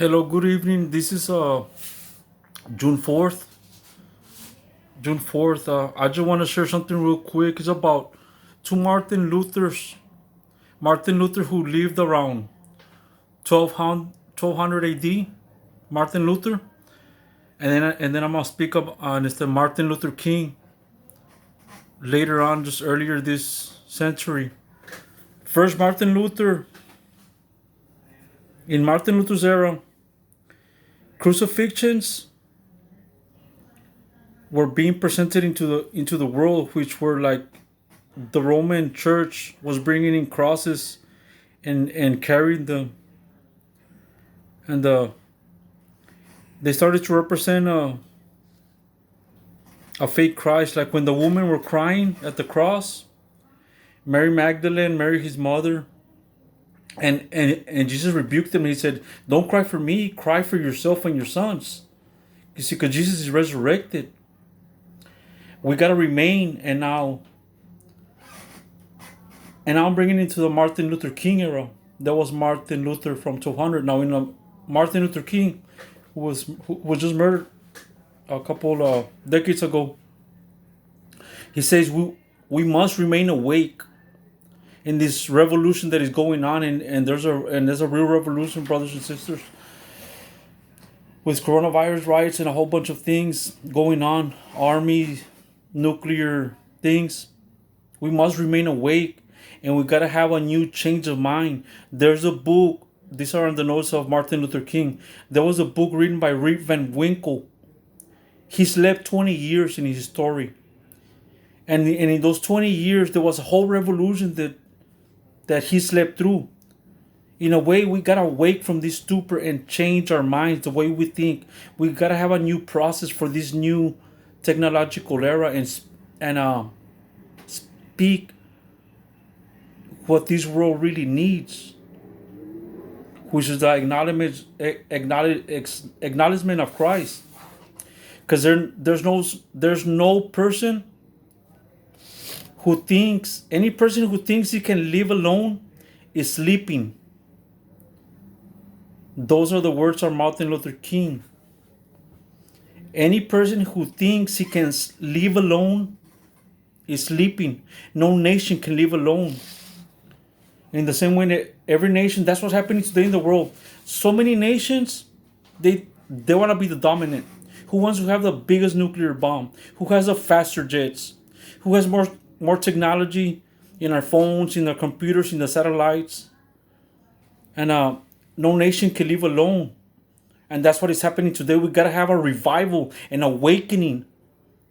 Hello, good evening. This is June 4th. June 4th. I just want to share something real quick. It's about two Martin Luther who lived around 1200 AD. Martin Luther. And then I'm going to speak up on Mr. Martin Luther King later on, just earlier this century. First, Martin Luther. In Martin Luther's era, crucifixions were being presented into the world, which were like the Roman Church was bringing in crosses and carrying them, and they started to represent a fake Christ. Like when the women were crying at the cross, Mary Magdalene, Mary his mother, and Jesus rebuked them. He said, "Don't cry for me, cry for yourself and your sons." You see, because Jesus is resurrected, we gotta remain. And now I'm bringing it to the Martin Luther King era. That was Martin Luther from 200. Now, Martin Luther King, who was just murdered a couple decades ago, he says we must remain awake in this revolution that is going on, and there's a real revolution, brothers and sisters, with coronavirus riots and a whole bunch of things going on, army, nuclear things. We must remain awake, and we gotta have a new change of mind. There's a book. These are in the notes of Martin Luther King. There was a book written by Rip Van Winkle. He slept 20 years in his story, and in those 20 years, there was a whole revolution that he slept through. In a way, we gotta wake from this stupor and change our minds, the way we think. We gotta have a new process for this new technological era, and speak what this world really needs, which is the acknowledgement of Christ. Because there's no person any person who thinks he can live alone is sleeping. Those are the words of Martin Luther King. Any person who thinks he can live alone is sleeping. No nation can live alone. In the same way that every nation, that's what's happening today in the world. So many nations, they want to be the dominant. Who wants to have the biggest nuclear bomb? Who has the faster jets? Who has more technology in our phones, in our computers, in the satellites? And no nation can live alone. And that's what is happening today. We gotta have a revival, an awakening,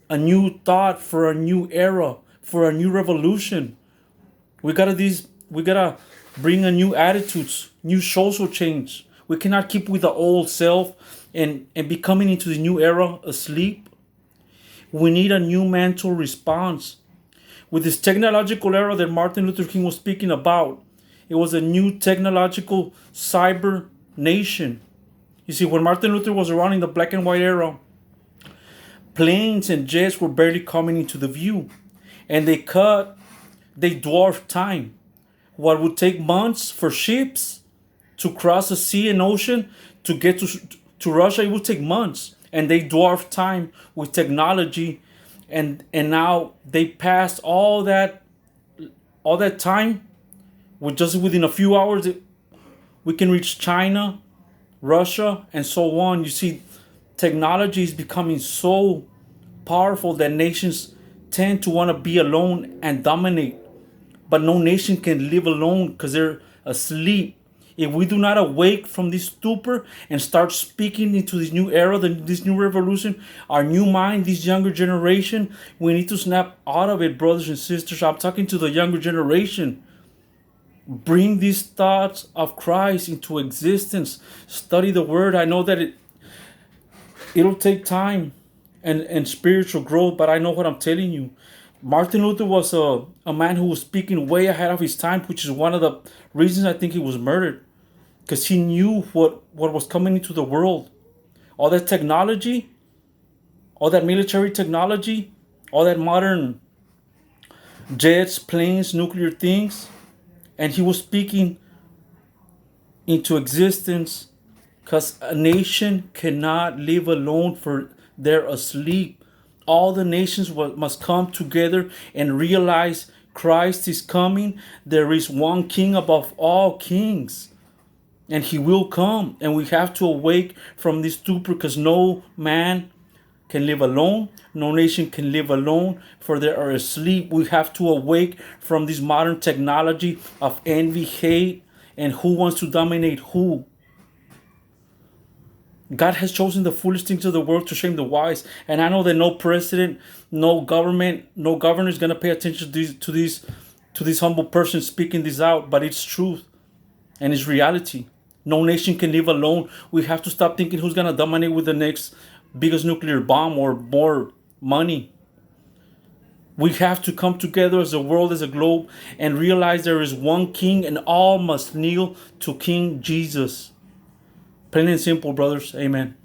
a new thought for a new era, for a new revolution. We gotta bring a new attitudes, new social change. We cannot keep with the old self and be coming into the new era asleep. We need a new mental response. With this technological era that Martin Luther King was speaking about, it was a new technological cyber nation. You see, when Martin Luther was around in the black and white era, planes and jets were barely coming into the view. And they dwarfed time. What would take months for ships to cross the sea and ocean to get to Russia, it would take months. And they dwarfed time with technology. And now they passed all that time. Within a few hours, we can reach China, Russia, and so on. You see, technology is becoming so powerful that nations tend to want to be alone and dominate. But no nation can live alone because they're asleep. If we do not awake from this stupor and start speaking into this new era, this new revolution, our new mind, this younger generation, we need to snap out of it, brothers and sisters. I'm talking to the younger generation. Bring these thoughts of Christ into existence. Study the Word. I know that it'll take time and spiritual growth, but I know what I'm telling you. Martin Luther was a man who was speaking way ahead of his time, which is one of the reasons I think he was murdered. Because he knew what was coming into the world. All that technology, all that military technology, all that modern jets, planes, nuclear things. And he was speaking into existence Because a nation cannot live alone, for they're asleep. All the nations must come together and realize Christ is coming. There is one king above all kings, and he will come. And we have to awake from this stupor, because no man can live alone. No nation can live alone, for they are asleep. We have to awake from this modern technology of envy, hate, and who wants to dominate who. God has chosen the foolish things of the world to shame the wise. And I know that no president, no government, no governor is going to pay attention to this humble person speaking this out, but it's truth and it's reality. No nation can live alone. We have to stop thinking who's going to dominate with the next biggest nuclear bomb or more money. We have to come together as a world, as a globe, and realize there is one king and all must kneel to King Jesus. Plain and simple, brothers. Amen.